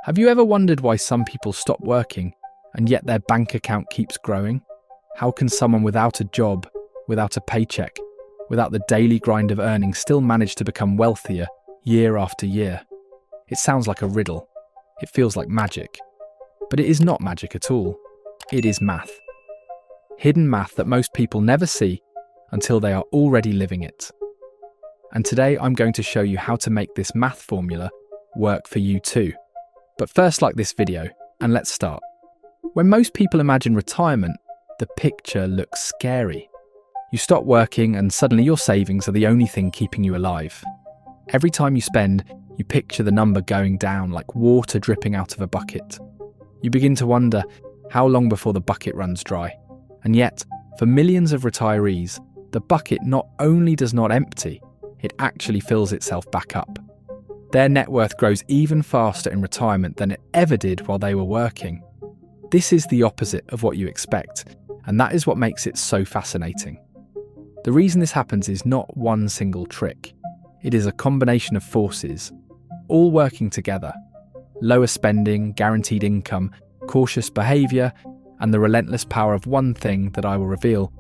Have you ever wondered why some people stop working and yet their bank account keeps growing? How can someone without a job, without a paycheck, without the daily grind of earning still manage to become wealthier year after year? It sounds like a riddle. It feels like magic. But it is not magic at all. It is math. Hidden math that most people never see until they are already living it. And today I'm going to show you how to make this math formula work for you too. But first, like this video, and let's start. When most people imagine retirement, the picture looks scary. You stop working and suddenly your savings are the only thing keeping you alive. Every time you spend, you picture the number going down like water dripping out of a bucket. You begin to wonder how long before the bucket runs dry. And yet, for millions of retirees, the bucket not only does not empty, it actually fills itself back up. Their net worth grows even faster in retirement than it ever did while they were working. This is the opposite of what you expect, and that is what makes it so fascinating. The reason this happens is not one single trick. It is a combination of forces, all working together. Lower spending, guaranteed income, cautious behaviour, and the relentless power of one thing that I will reveal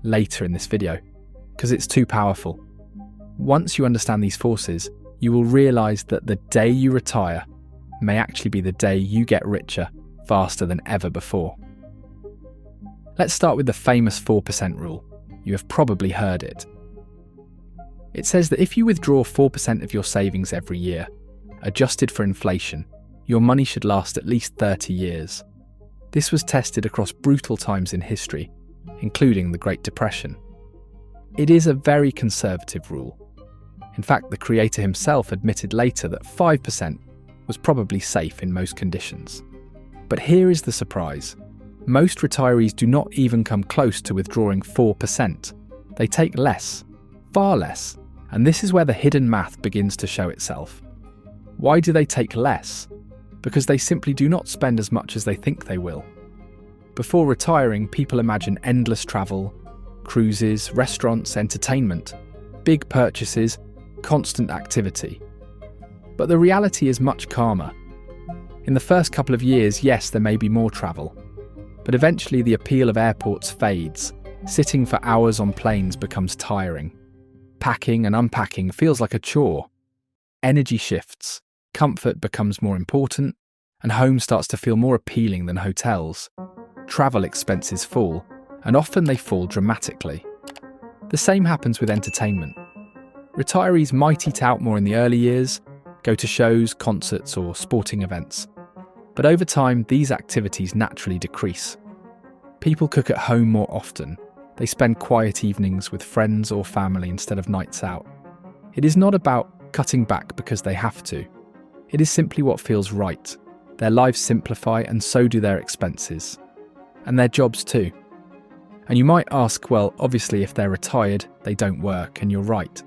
later in this video, because it's too powerful. Once you understand these forces, you will realise that the day you retire may actually be the day you get richer faster than ever before. Let's start with the famous 4% rule. You have probably heard it. It says that if you withdraw 4% of your savings every year, adjusted for inflation, your money should last at least 30 years. This was tested across brutal times in history, including the Great Depression. It is a very conservative rule. In fact, the creator himself admitted later that 5% was probably safe in most conditions. But here is the surprise. Most retirees do not even come close to withdrawing 4%. They take less, far less, and this is where the hidden math begins to show itself. Why do they take less? Because they simply do not spend as much as they think they will. Before retiring, people imagine endless travel, cruises, restaurants, entertainment, big purchases, constant activity. But the reality is much calmer. In the first couple of years, yes, there may be more travel, but eventually the appeal of airports fades. Sitting for hours on planes becomes tiring. Packing and unpacking feels like a chore. Energy shifts, comfort becomes more important, and home starts to feel more appealing than hotels. Travel expenses fall, and often they fall dramatically. The same happens with entertainment. Retirees might eat out more in the early years, go to shows, concerts, or sporting events. But over time, these activities naturally decrease. People cook at home more often. They spend quiet evenings with friends or family instead of nights out. It is not about cutting back because they have to. It is simply what feels right. Their lives simplify and so do their expenses. And their jobs too. And you might ask, well, obviously if they're retired, they don't work, and you're right.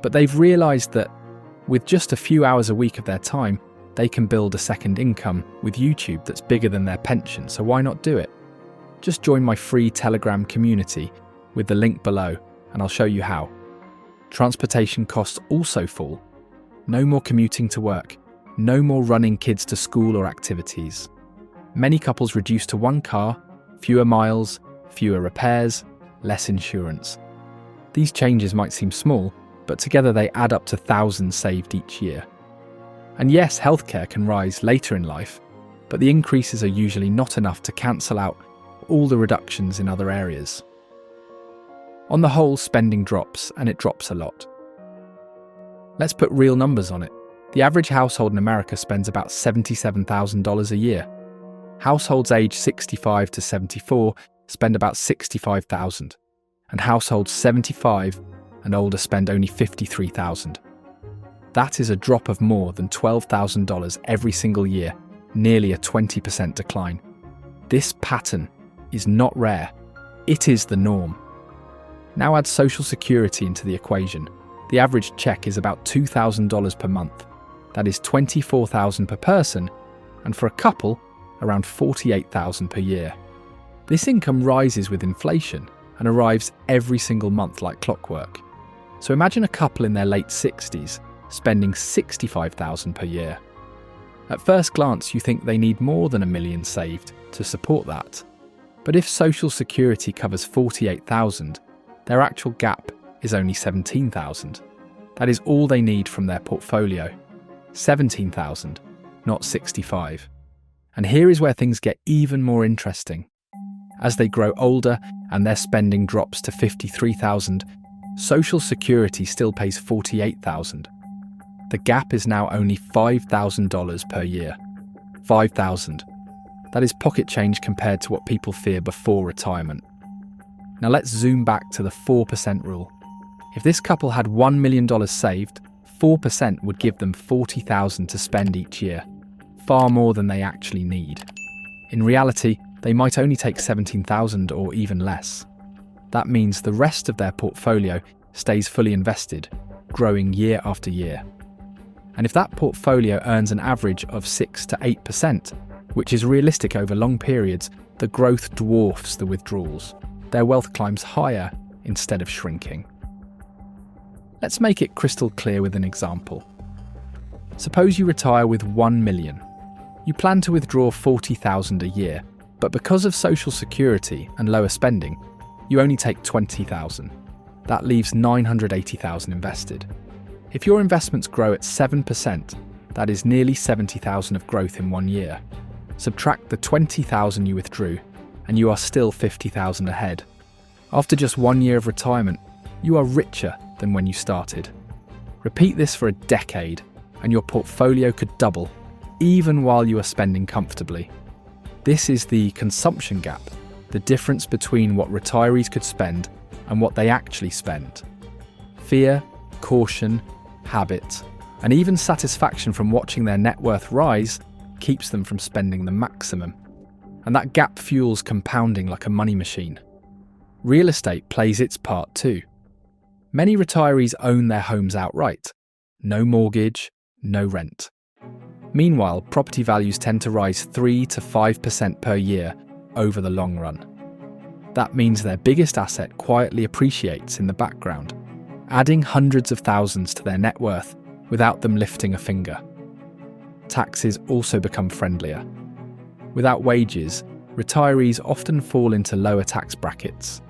But they've realised that with just a few hours a week of their time, they can build a second income with YouTube that's bigger than their pension, so why not do it? Just join my free Telegram community with the link below, and I'll show you how. Transportation costs also fall. No more commuting to work. No more running kids to school or activities. Many couples reduce to one car, fewer miles, fewer repairs, less insurance. These changes might seem small, but together they add up to thousands saved each year. And yes, healthcare can rise later in life, but the increases are usually not enough to cancel out all the reductions in other areas. On the whole, spending drops, and it drops a lot. Let's put real numbers on it. The average household in America spends about $77,000 a year. Households aged 65 to 74 spend about $65,000, and households 75 and older spend only $53,000. That is a drop of more than $12,000 every single year, nearly a 20% decline. This pattern is not rare, it is the norm. Now add Social Security into the equation. The average check is about $2,000 per month. That is $24,000 per person, and for a couple, around $48,000 per year. This income rises with inflation and arrives every single month like clockwork. So imagine a couple in their late 60s spending $65,000 per year. At first glance, you think they need more than $1 million saved to support that. But if Social Security covers $48,000, their actual gap is only $17,000. That is all they need from their portfolio. $17,000, not $65,000. And here is where things get even more interesting. As they grow older and their spending drops to $53,000, Social Security still pays $48,000. The gap is now only $5,000 per year. $5,000. That is pocket change compared to what people fear before retirement. Now let's zoom back to the 4% rule. If this couple had $1 million saved, 4% would give them $40,000 to spend each year, far more than they actually need. In reality, they might only take $17,000 or even less. That means the rest of their portfolio stays fully invested, growing year after year. And if that portfolio earns an average of 6 to 8%, which is realistic over long periods, the growth dwarfs the withdrawals. Their wealth climbs higher instead of shrinking. Let's make it crystal clear with an example. Suppose you retire with $1 million. You plan to withdraw $40,000 a year, but because of Social Security and lower spending, you only take $20,000. That leaves $980,000 invested. If your investments grow at 7%, that is nearly $70,000 of growth in 1 year. Subtract the $20,000 you withdrew, and you are still $50,000 ahead. After just 1 year of retirement, you are richer than when you started. Repeat this for a decade, and your portfolio could double, even while you are spending comfortably. This is the consumption gap, the difference between what retirees could spend and what they actually spend. Fear, caution, habit, and even satisfaction from watching their net worth rise keeps them from spending the maximum. And that gap fuels compounding like a money machine. Real estate plays its part too. Many retirees own their homes outright. No mortgage, no rent. Meanwhile, property values tend to rise 3 to 5% per year over the long run. That means their biggest asset quietly appreciates in the background, adding hundreds of thousands to their net worth without them lifting a finger. Taxes also become friendlier. Without wages, retirees often fall into lower tax brackets.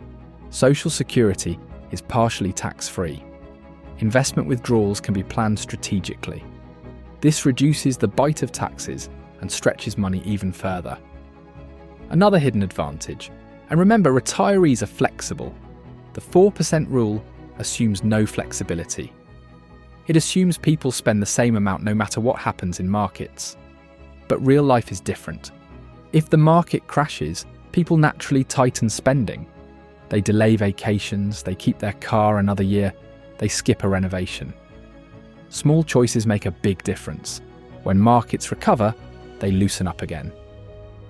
Social Security is partially tax-free. Investment withdrawals can be planned strategically. This reduces the bite of taxes and stretches money even further. Another hidden advantage, and remember, retirees are flexible. The 4% rule assumes no flexibility. It assumes people spend the same amount no matter what happens in markets. But real life is different. If the market crashes, people naturally tighten spending. They delay vacations, they keep their car another year, they skip a renovation. Small choices make a big difference. When markets recover, they loosen up again.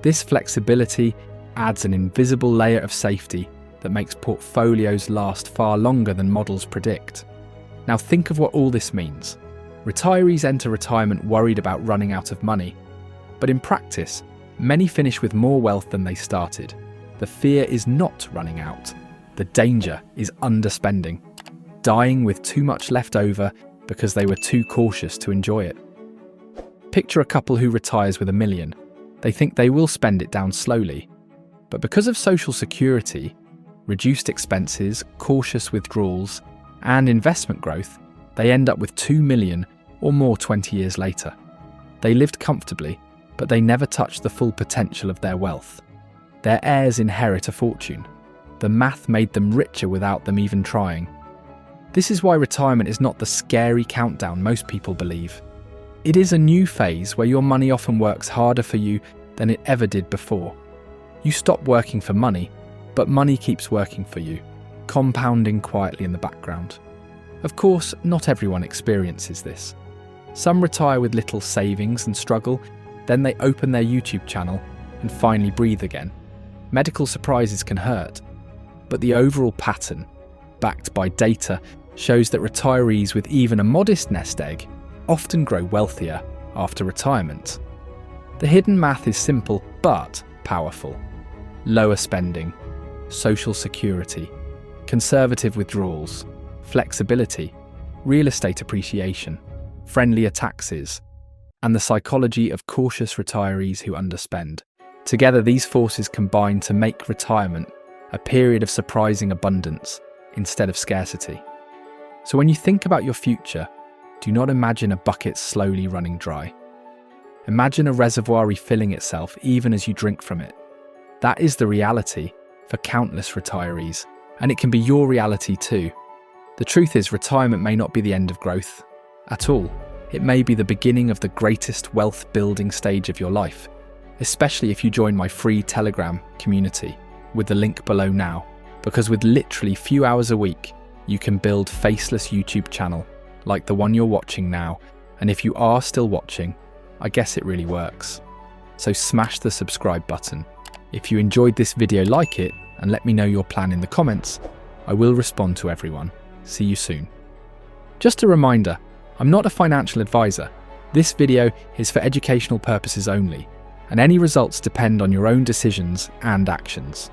This flexibility adds an invisible layer of safety that makes portfolios last far longer than models predict. Now think of what all this means. Retirees enter retirement worried about running out of money. But in practice, many finish with more wealth than they started. The fear is not running out. The danger is underspending, dying with too much left over because they were too cautious to enjoy it. Picture a couple who retires with $1 million. They think they will spend it down slowly. But because of Social Security, reduced expenses, cautious withdrawals, and investment growth, they end up with $2 million or more 20 years later. They lived comfortably, but they never touched the full potential of their wealth. Their heirs inherit a fortune. The math made them richer without them even trying. This is why retirement is not the scary countdown most people believe. It is a new phase where your money often works harder for you than it ever did before. You stop working for money, but money keeps working for you, compounding quietly in the background. Of course, not everyone experiences this. Some retire with little savings and struggle, then they open their YouTube channel and finally breathe again. Medical surprises can hurt, but the overall pattern, backed by data, shows that retirees with even a modest nest egg often grow wealthier after retirement. The hidden math is simple but powerful. Lower spending, Social Security, conservative withdrawals, flexibility, real estate appreciation, friendlier taxes, and the psychology of cautious retirees who underspend. Together, these forces combine to make retirement a period of surprising abundance instead of scarcity. So when you think about your future, do not imagine a bucket slowly running dry. Imagine a reservoir refilling itself even as you drink from it. That is the reality for countless retirees, and it can be your reality too. The truth is, retirement may not be the end of growth at all. It may be the beginning of the greatest wealth-building stage of your life, especially if you join my free Telegram community with the link below now, because with literally few hours a week, you can build a faceless YouTube channel like the one you're watching now, and if you are still watching, I guess it really works. So smash the subscribe button. If you enjoyed this video, like it and let me know your plan in the comments. I will respond to everyone. See you soon. Just a reminder, I'm not a financial advisor. This video is for educational purposes only, and any results depend on your own decisions and actions.